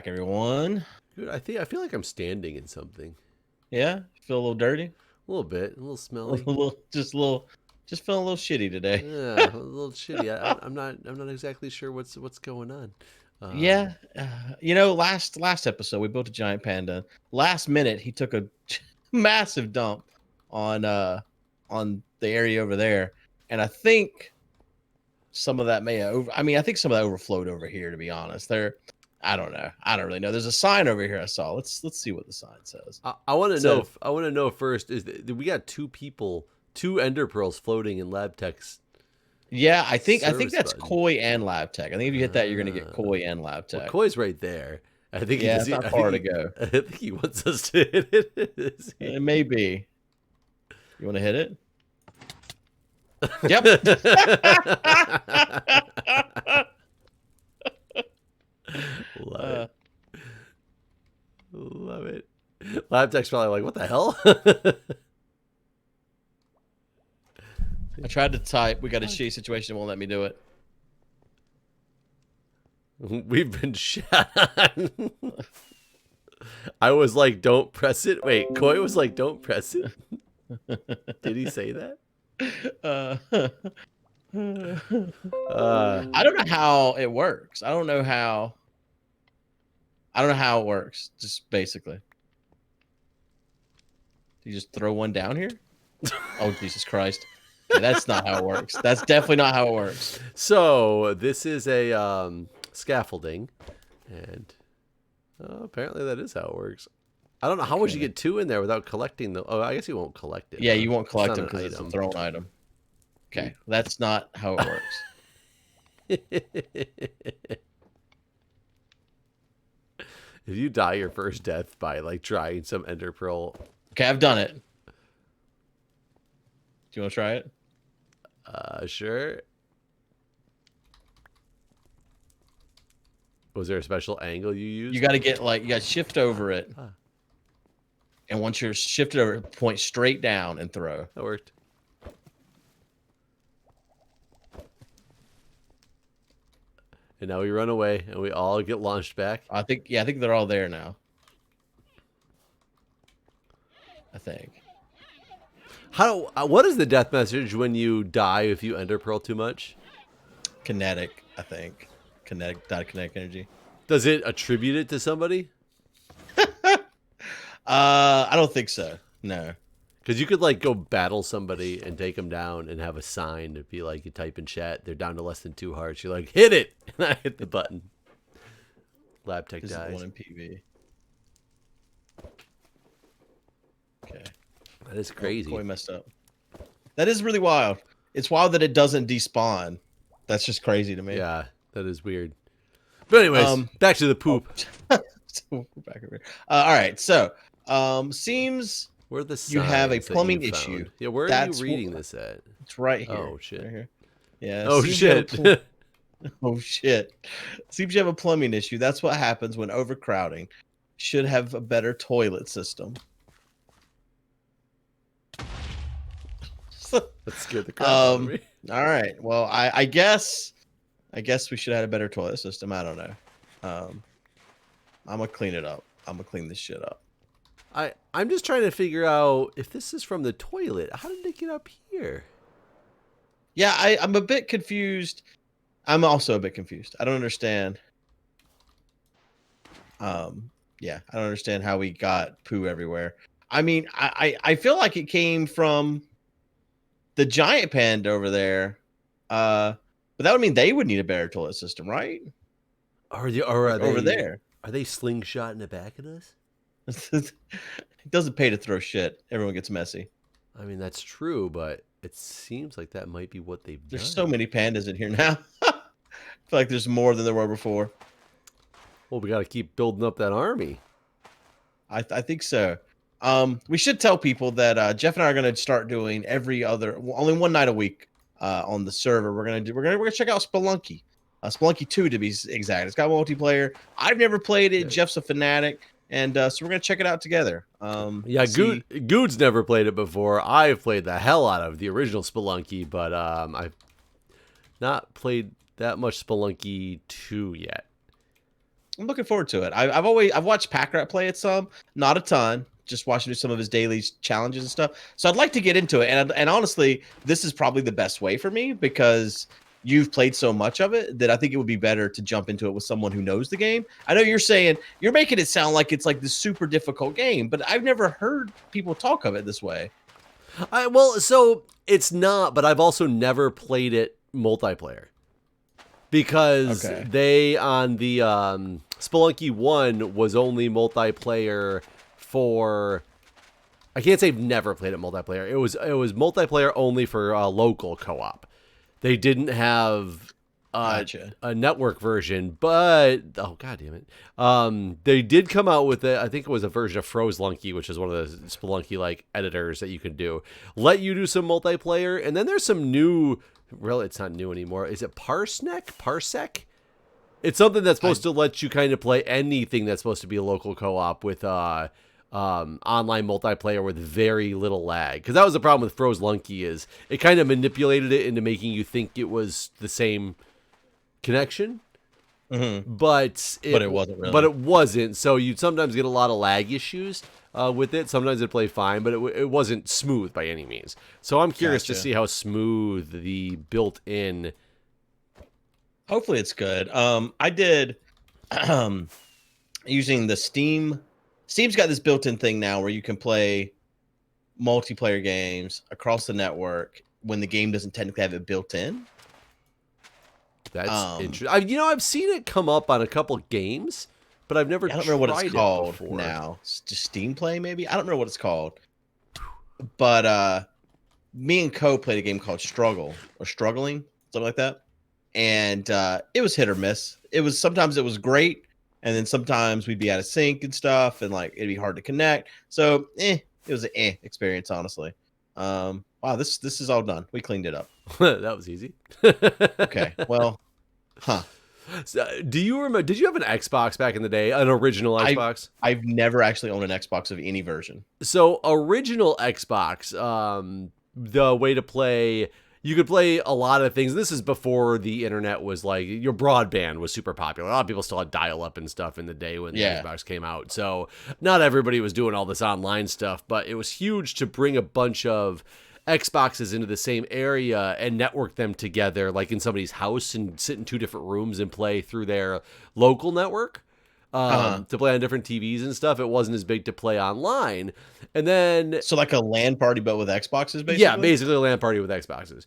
Everyone. Good. I feel like I'm standing in something. Yeah, feel a little dirty, A little bit, a little smelly. just feeling a little shitty today. Yeah, a little shitty. I'm not exactly sure what's going on. Yeah, last episode we built a giant panda. Last minute he took a massive dump on the area over there, and I think some of that may have I think some of that overflowed over here. To be honest, I don't know. I don't really know. There's a sign over here I saw. Let's see what the sign says. I want to know. I want to know first. We got two ender pearls floating in Lab Tech's. Yeah, I think that's button. Koi and Lab Tech. I think if you hit that, you're gonna get Koi and Lab Tech. Well, Koi's right there. I think it's not far to go. I think he wants us to hit it. It may be. You want to hit it? Yep. Love it. Lab Tech's probably like, what the hell? I tried to type. We got a shitty situation. It won't let me do it. We've been shot on. I was like, don't press it. Wait, Koi was like, don't press it. Did he say that? I don't know how it works. I don't know how it works. Just basically. Do you just throw one down here? Oh, Jesus Christ. Yeah, that's not how it works. That's definitely not how it works. So this is a scaffolding, and apparently that is how it works. I don't know how would you get two in there without collecting the. Oh, I guess you won't collect it. Yeah, you won't collect them because it's a thrown item. Okay, that's not how it works. If you die your first death by like trying some ender pearl. Okay, I've done it. Do you want to try it? Sure. Was there a special angle you used? You got to get you got to shift over it. And once you're shifted over, point straight down and throw. That worked. And now we run away and we all get launched back. I think they're all there now. I think. What is the death message when you die if you ender pearl too much? Kinetic, I think. Kinetic energy. Does it attribute it to somebody? I don't think so. No. Because you could like go battle somebody and take them down and have a sign to be like, you type in chat, they're down to less than 2 hearts. You're like, hit it, and I hit the button. Lab Tech dies. This is one in PV. Okay. That is crazy. Koi messed up. That is really wild. It's wild that it doesn't despawn. That's just crazy to me. Yeah, that is weird. But anyways, back to the poop. So we're back over here. All right, so seems where the you have a plumbing issue. Yeah, where are you reading this at? It's right here. Oh shit. Right here. Yeah. Oh shit. Oh shit. Seems you have a plumbing issue. That's what happens when overcrowding. Should have a better toilet system. That scared the crap out of me. All right. Well, I guess we should have had a better toilet system. I don't know. I'm gonna clean it up. I'm gonna clean this shit up. I'm just trying to figure out if this is from the toilet. How did it get up here? Yeah, I'm a bit confused. I'm also a bit confused. I don't understand. Yeah, I don't understand how we got poo everywhere. I mean, I feel like it came from the giant panda over there. But that would mean they would need a better toilet system, right? Are they over there? Are they slingshotting it back at us? It doesn't pay to throw shit. Everyone gets messy. I mean, that's true, but it seems like that might be what they've done. There's so many pandas in here now. I feel like there's more than there were before. Well, we got to keep building up that army. I think so. We should tell people that Jeff and I are going to start doing only one night a week on the server. We're gonna check out Spelunky. Spelunky 2 to be exact. It's got multiplayer. I've never played it. Jeff's a fanatic. And so we're going to check it out together. Yeah, Guude's never played it before. I've played the hell out of the original Spelunky, but I've not played that much Spelunky 2 yet. I'm looking forward to it. I've watched Pack Rat play it some, not a ton, just watching some of his daily challenges and stuff. So I'd like to get into it. And honestly, this is probably the best way for me because you've played so much of it that I think it would be better to jump into it with someone who knows the game. I know you're making it sound like it's like this super difficult game, but I've never heard people talk of it this way. Well, so it's not, but I've also never played it multiplayer. Because they, on the Spelunky 1, was only multiplayer for... I can't say I've never played it multiplayer. It was multiplayer only for local co-op. They didn't have a network version, but... Oh, god damn it. They did come out with it. I think it was a version of Frozlunky, which is one of the Spelunky-like editors that you can do. Let you do some multiplayer, and then there's some new... Really, it's not new anymore. Is it Parsec? It's something that's supposed to let you kind of play anything that's supposed to be a local co-op with online multiplayer with very little lag. Because that was the problem with Frozlunky, is it kind of manipulated it into making you think it was the same connection. Mm-hmm. But it wasn't really. But it wasn't. So you'd sometimes get a lot of lag issues with it. Sometimes it'd play fine, but it wasn't smooth by any means. So I'm curious to see how smooth the built-in... Hopefully it's good. I did using the Steam. Steam's got this built-in thing now where you can play multiplayer games across the network when the game doesn't technically have it built in. That's interesting. I've seen it come up on a couple games, but I've never. I don't remember what it's called before. now. It's just Steam Play, maybe. I don't remember what it's called. But me and Co played a game called Struggle or Struggling, something like that, and it was hit or miss. Sometimes it was great, and then sometimes we'd be out of sync and stuff, and like it'd be hard to connect. So it was an experience, honestly. Wow, this is all done. We cleaned it up. That was easy. Okay, well, So, do you remember? Did you have an Xbox back in the day? An original Xbox? I've never actually owned an Xbox of any version. So original Xbox, the way to play, you could play a lot of things. This is before the internet was like, your broadband was super popular. A lot of people still had dial-up and stuff in the day when the Xbox came out. So not everybody was doing all this online stuff, but it was huge to bring a bunch of Xboxes into the same area and network them together, like in somebody's house, and sit in two different rooms and play through their local network. To play on different TVs and stuff. It wasn't as big to play online. And then... So like a LAN party, but with Xboxes, basically? Yeah, basically a LAN party with Xboxes.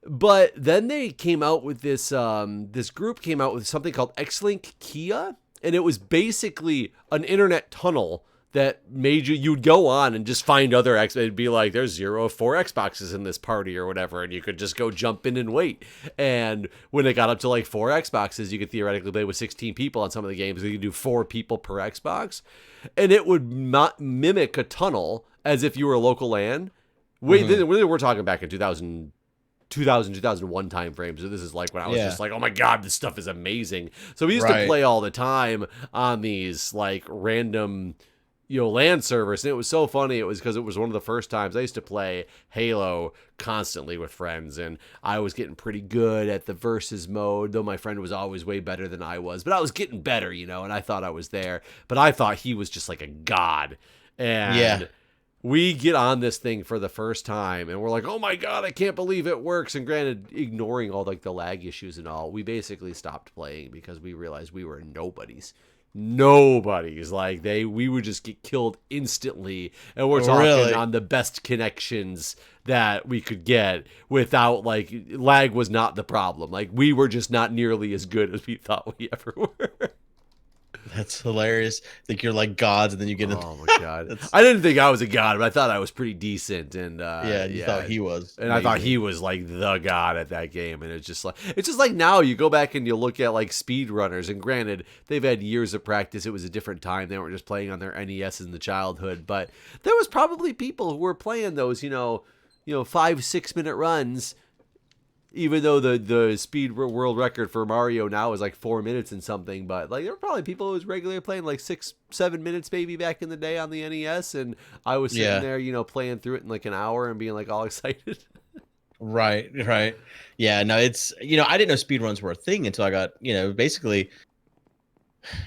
But then they came out with this, this group came out with something called Xlink Kia, and it was basically an internet tunnel that made you'd go on and just find other it'd be like, there's 0 of 4 Xboxes in this party or whatever, and you could just go jump in and wait. And when it got up to like 4 Xboxes, you could theoretically play with 16 people on some of the games. You could do 4 people per Xbox, and it would mimic a tunnel as if you were a local LAN. We're talking back in 2001 time frame. So this is like when I was just like, oh my god, this stuff is amazing. So we used to play all the time on these like random LAN servers, and it was so funny. It was because it was one of the first times I used to play Halo constantly with friends, and I was getting pretty good at the versus mode, though my friend was always way better than I was, but I was getting better, and I thought I was there, but I thought he was just like a god. And we get on this thing for the first time, and we're like, oh my god, I can't believe it works. And granted, ignoring all like the lag issues and all, we basically stopped playing because we realized we were nobodies. Like we would just get killed instantly, and we're talking on the best connections that we could get without like lag was not the problem. Like we were just not nearly as good as we thought we ever were. That's hilarious. Think you're like gods, and then you get into... Oh my god! I didn't think I was a god, but I thought I was pretty decent. And you thought he was, and amazing. I thought he was like the god at that game. And it's just like now you go back and you look at like speedrunners, and granted they've had years of practice. It was a different time. They weren't just playing on their NES in the childhood, but there was probably people who were playing those 5-6 minute runs. Even though the speed world record for Mario now is like 4 minutes and something, but like there were probably people who was regularly playing like 6-7 minutes maybe back in the day on the NES, and I was sitting there, playing through it in like an hour and being like all excited. Right. Yeah, no, it's I didn't know speedruns were a thing until I got, basically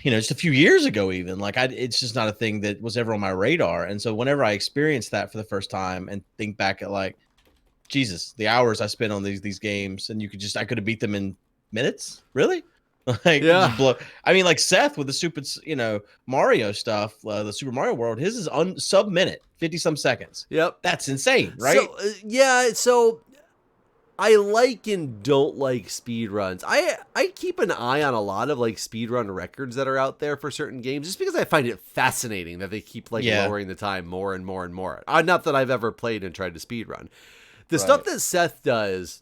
just a few years ago, even like it's just not a thing that was ever on my radar. And so whenever I experienced that for the first time and think back at like, Jesus, the hours I spent on these games, and I could have beat them in minutes, really. Like, Yeah. I mean, like Seth with the stupid, Mario stuff, the Super Mario World, his is sub minute, 50 some seconds. Yep. That's insane, right? So, yeah. So I like and don't like speedruns. I keep an eye on a lot of like speedrun records that are out there for certain games, just because I find it fascinating that they keep like lowering the time more and more and more. Not that I've ever played and tried to speedrun. The stuff that Seth does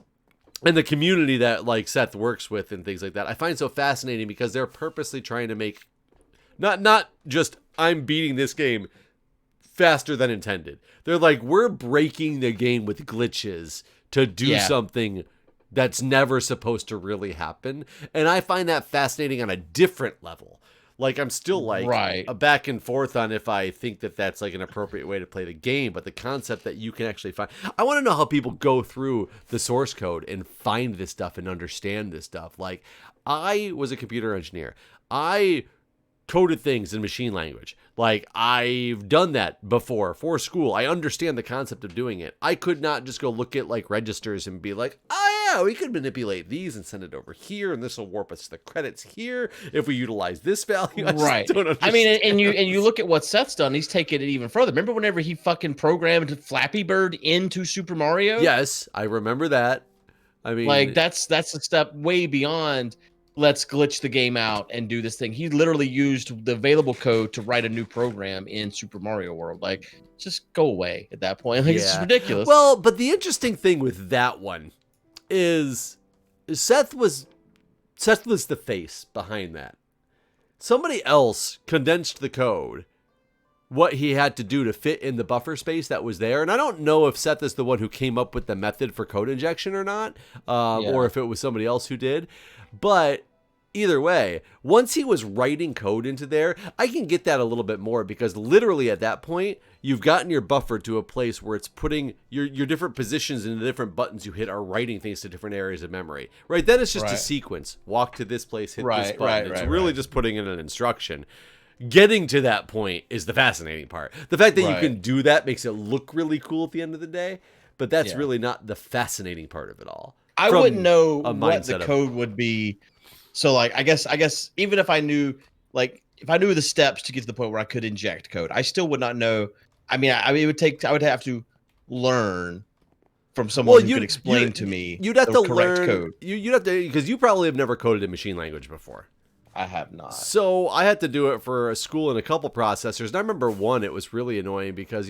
and the community that like Seth works with and things like that, I find so fascinating because they're purposely trying to make not just I'm beating this game faster than intended. They're like, we're breaking the game with glitches to do something that's never supposed to really happen. And I find that fascinating on a different level. Like, I'm still like a back and forth on if I think that that's like an appropriate way to play the game, but the concept that you can actually find, I want to know how people go through the source code and find this stuff and understand this stuff. Like, I was a computer engineer. I coded things in machine language. Like, I've done that before for school. I understand the concept of doing it. I could not just go look at like registers and be like, oh yeah, we could manipulate these and send it over here, and this will warp us to the credits here if we utilize this value. I mean, and you look at what Seth's done. He's taken it even further. Remember whenever he fucking programmed Flappy Bird into Super Mario? Yes, I remember that. I mean, like that's a step way beyond let's glitch the game out and do this thing. He literally used the available code to write a new program in Super Mario World. Like, just go away at that point. Like, it's just ridiculous. Well, but the interesting thing with that one is Seth was the face behind that. Somebody else condensed the code, what he had to do to fit in the buffer space that was there. And I don't know if Seth is the one who came up with the method for code injection or not, or if it was somebody else who did. But either way, once he was writing code into there, I can get that a little bit more, because literally at that point, you've gotten your buffer to a place where it's putting your different positions and the different buttons you hit are writing things to different areas of memory. Right? Then it's just a sequence. Walk to this place, hit this button. It's really just putting in an instruction. Getting to that point is the fascinating part. The fact that you can do that makes it look really cool at the end of the day, but that's really not the fascinating part of it all. I wouldn't know what the code would be. So like, I guess even if I knew, like, if I knew the steps to get to the point where I could inject code, I still would not know. I mean, I would have to learn from someone who could explain to me. You'd have to learn code. You'd have to, because you probably have never coded in machine language before. I have not. So I had to do it for a school and a couple processors. And I remember one, it was really annoying because,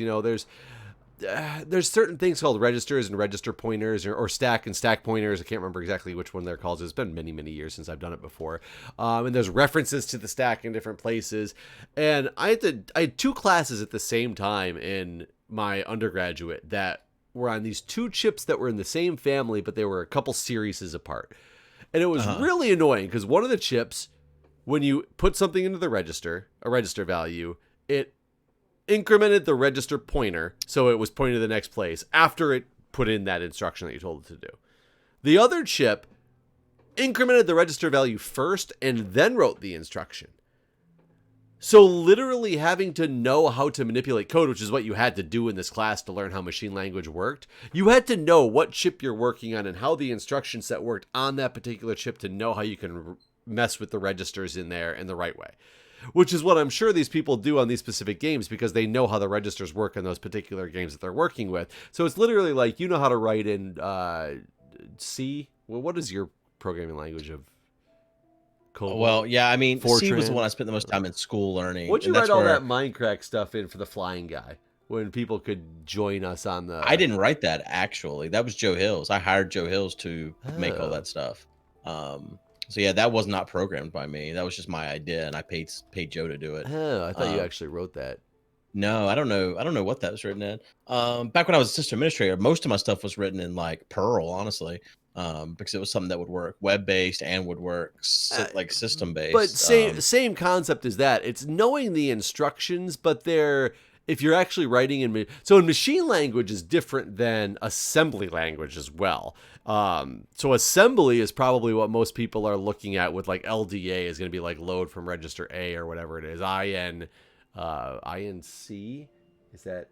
there's certain things called registers and register pointers, or stack and stack pointers. I can't remember exactly which one they're called. It's been many, many years since I've done it before. And there's references to the stack in different places. And I had two classes at the same time in my undergraduate that were on these two chips that were in the same family, but they were a couple series apart. And it was really annoying because one of the chips, when you put something into the register, a register value, it incremented the register pointer, so it was pointing to the next place after it put in that instruction that you told it to do. The other chip incremented the register value first and then wrote the instruction. So literally having to know how to manipulate code, which is what you had to do in this class to learn how machine language worked, you had to know what chip you're working on and how the instruction set worked on that particular chip to know how you can mess with the registers in there in the right way. Which is what I'm sure these people do on these specific games, because they know how the registers work in those particular games that they're working with. So it's literally like, you know how to write in C? Well, what is your programming language of code? Well, yeah, I mean, Fortran? C was the one I spent the most time in school learning. What'd you write all that MindCrack stuff in for the flying guy when people could join us on the... I didn't write that, actually. That was Joe Hills. I hired Joe Hills to make all that stuff. So yeah, that was not programmed by me. That was just my idea, and I paid Joe to do it. Oh, I thought you actually wrote that. No, I don't know. I don't know what that was written in. Back when I was a system administrator, most of my stuff was written in like Perl, honestly, because it was something that would work web-based and would work like system-based. But same concept as that. It's knowing the instructions, but they're if you're actually writing in machine language is different than assembly language as well. So assembly is probably what most people are looking at with like LDA is going to be like load from register A or whatever it is. INC is that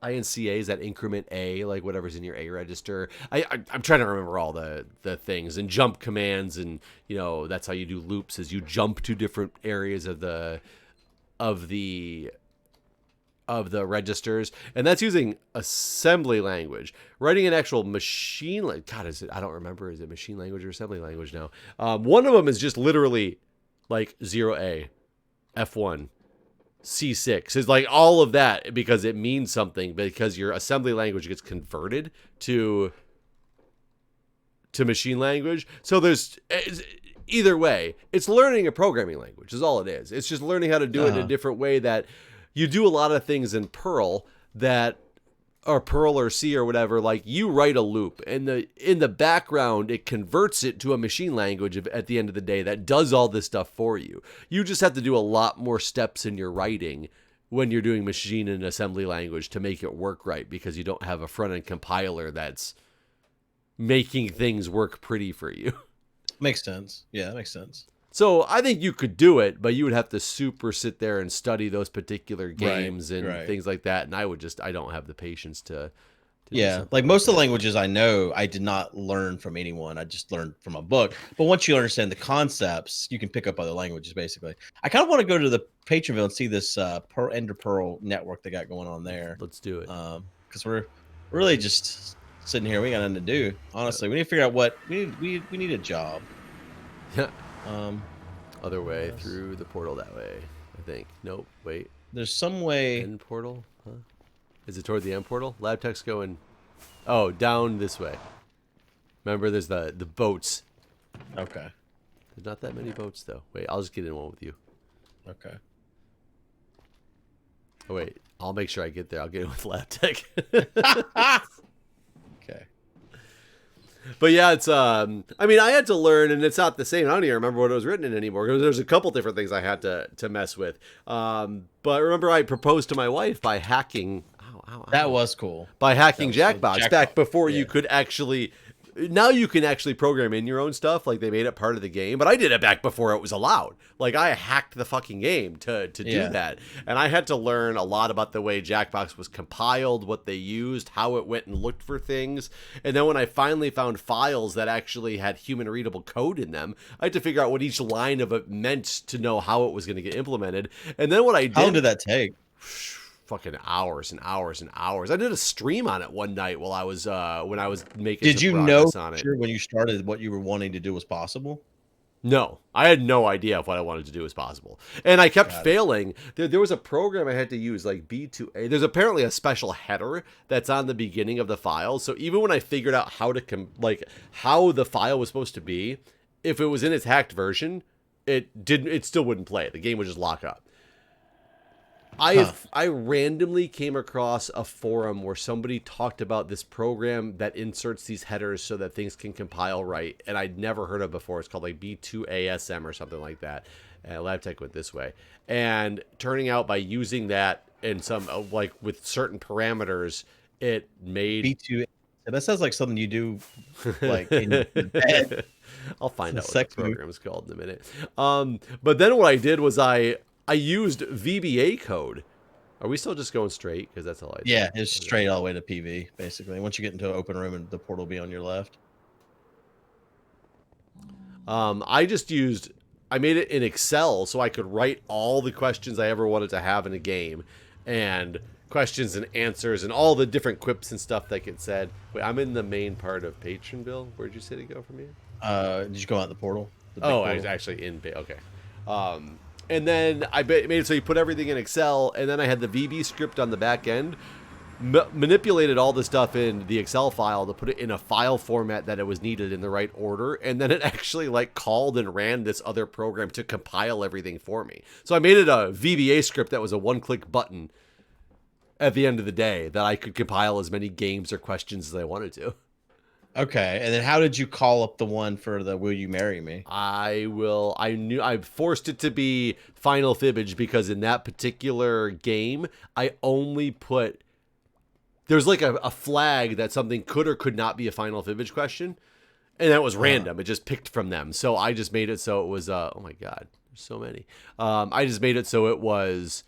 INCA is that increment A, like whatever's in your A register. I'm trying to remember all the things and jump commands, and that's how you do loops is you jump to different areas of the registers, and that's using assembly language. Writing an actual machine God, I don't remember, is it machine language or assembly language now? One of them is just literally like 0A, F1, C6. It's like all of that because it means something, because your assembly language gets converted to machine language. So either way, it's learning a programming language is all it is. It's just learning how to do it in a different way. That you do a lot of things in Perl or Perl or C or whatever, like you write a loop and in the background, it converts it to a machine language at the end of the day that does all this stuff for you. You just have to do a lot more steps in your writing when you're doing machine and assembly language to make it work right, because you don't have a front end compiler that's making things work pretty for you. Makes sense. Yeah, that makes sense. So I think you could do it, but you would have to super sit there and study those particular games and things like that. And I don't have the patience to like most of the languages I know, I did not learn from anyone. I just learned from a book. But once you understand the concepts, you can pick up other languages, basically. I kind of want to go to the Patronville and see this Ender Pearl network they got going on there. Let's do it. Because we're really just sitting here. We got nothing to do. Honestly, we need to figure out what we need a job. Yeah. Other way through the portal that way, I think. Nope, wait. There's some way. End portal? Huh? Is it toward the end portal? Lab tech's going. Oh, down this way. Remember, there's the boats. Okay. There's not that many boats, though. Wait, I'll just get in one with you. Okay. Oh, wait. I'll make sure I get there. I'll get in with lab tech. Okay. But yeah, it's I mean, I had to learn, and it's not the same. I don't even remember what it was written in anymore. There's a couple different things I had to mess with. But remember, I proposed to my wife by hacking. That was cool. By hacking Jackbox back before you could actually. Now you can actually program in your own stuff, like they made it part of the game. But I did it back before it was allowed. Like I hacked the fucking game to do that, and I had to learn a lot about the way Jackbox was compiled, what they used, how it went and looked for things. And then when I finally found files that actually had human readable code in them, I had to figure out what each line of it meant to know how it was going to get implemented. And then what I did. How long did that take? Fucking hours and hours and hours. I did a stream on it one night while I was when I was making. Did you know sure when you started what you were wanting to do was possible? No, I had no idea if what I wanted to do was possible, and I kept failing. There was a program I had to use, like B2A. There's apparently a special header that's on the beginning of the file. So even when I figured out how to how the file was supposed to be, if it was in its hacked version, it still wouldn't play. The game would just lock up. I randomly came across a forum where somebody talked about this program that inserts these headers so that things can compile right, and I'd never heard of before. It's called like B2ASM or something like that. LabTech went this way, and turning out by using that in some like with certain parameters, it made B2. That sounds like something you do like in bed. I'll find out what the program is called in a minute. But then what I did was I used VBA code. Are we still just going straight? Because that's all I did. Yeah, it's straight all the way to PV, basically. Once you get into an open room, and the portal will be on your left. I made it in Excel so I could write all the questions I ever wanted to have in a game, and questions and answers and all the different quips and stuff that get said. Wait, I'm in the main part of Patronville. Where'd you say to go from here? Did you go out the portal? I was actually in. Okay. And then I made it so you put everything in Excel, and then I had the VB script on the back end, manipulated all the stuff in the Excel file to put it in a file format that it was needed in the right order, and then it actually like called and ran this other program to compile everything for me. So I made it a VBA script that was a one-click button at the end of the day that I could compile as many games or questions as I wanted to. Okay, and then how did you call up the one for the "Will you marry me"? I forced it to be final fibbage because in that particular game, I only put. There's like a flag that something could or could not be a final fibbage question. And that was random. It just picked from them. So I just made it so it was, oh my God, there's so many. I just made it so it was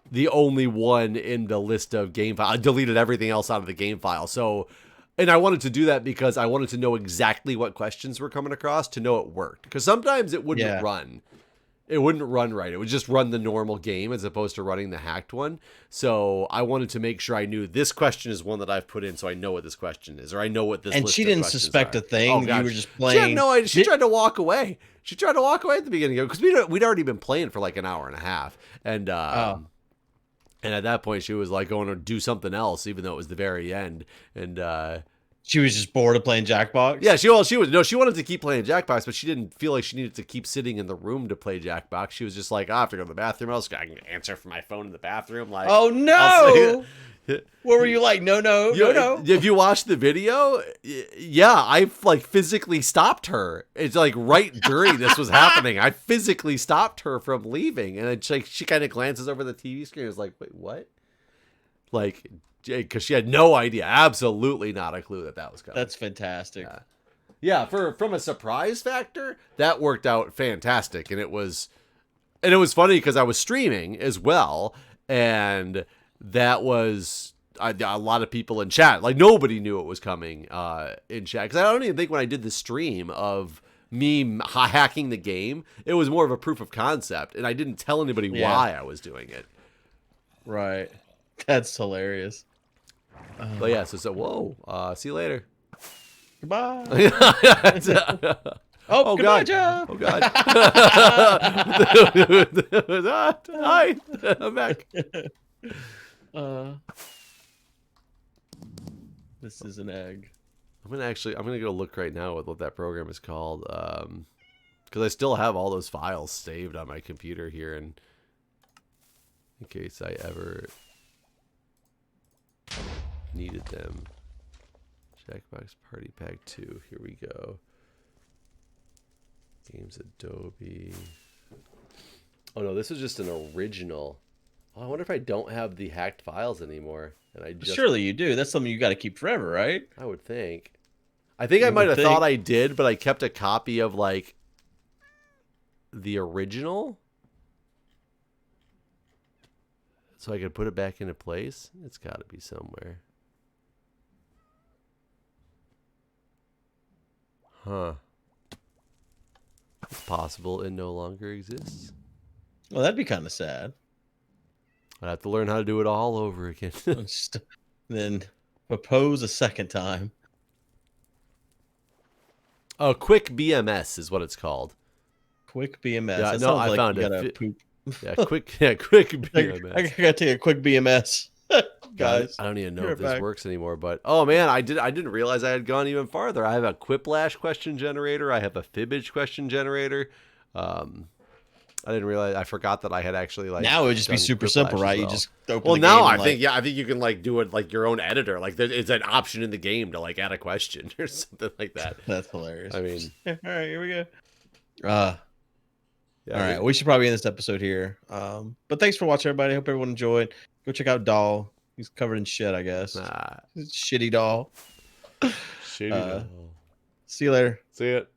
the only one in the list of game file. I deleted everything else out of the game file. So, and I wanted to do that because I wanted to know exactly what questions were coming across to know it worked. Because sometimes it wouldn't run. It wouldn't run right. It would just run the normal game as opposed to running the hacked one. So I wanted to make sure I knew this question is one that I've put in, so I know what this question is, or I know what this. And she didn't suspect a thing. Oh, you were just playing. She had no idea. She tried to walk away. She tried to walk away at the beginning because we'd already been playing for like an hour and a half, and at that point she was like going to do something else, even though it was the very end, and. She was just bored of playing Jackbox? Yeah, she wanted to keep playing Jackbox, but she didn't feel like she needed to keep sitting in the room to play Jackbox. She was just like, I have to go to the bathroom. I can answer from my phone in the bathroom. Like, oh no! What were you like? No. If you watch the video, yeah, I like physically stopped her. It's like right during this was happening. I physically stopped her from leaving, and it's like she kind of glances over the TV screen. And is like, wait, what? Like. Because she had no idea, absolutely not a clue that was coming. That's fantastic. Yeah, from a surprise factor, that worked out fantastic, and it was funny because I was streaming as well, and that was a lot of people in chat. Like nobody knew it was coming in chat because I don't even think when I did the stream of me hacking the game, it was more of a proof of concept, and I didn't tell anybody why I was doing it. Right, that's hilarious. But yeah, so whoa, see you later. Goodbye. Oh goodbye, God. Jeff. Oh God. Hi, I'm back. This is an egg. I'm gonna go look right now with what that program is called, because I still have all those files saved on my computer here, and in case I ever needed them. Jackbox Party Pack 2. Here we go. Games Adobe. Oh no, this was just an original. Oh, I wonder if I don't have the hacked files anymore. And I just surely you do. That's something you got to keep forever, right? I would think. I think I might have thought I did, but I kept a copy of like the original. So I could put it back into place. It's got to be somewhere. Huh. It's possible it no longer exists. Well, that'd be kind of sad. I'd have to learn how to do it all over again. Then propose a second time. Oh, Quick BMS is what it's called. Quick BMS. Yeah, no, I found it. Poop. Yeah, quick BMS. I gotta take a quick BMS. Guys, I don't even know if this works anymore, but oh man, I didn't realize I had gone even farther. I have a Quiplash question generator. I have a Fibbage question generator. I didn't realize. I forgot that I had actually like. Now it would just be super simple, right? Well. You just open. Well, the now game I think you can like do it like your own editor. Like it's an option in the game to like add a question or something like that. That's hilarious. I mean, all right, here we go. Yeah, all right, we should probably end this episode here. But thanks for watching, everybody. Hope everyone enjoyed. Go check out Doll. He's covered in shit, I guess. Nah. Shitty Doll. Shitty Doll. See you later. See it.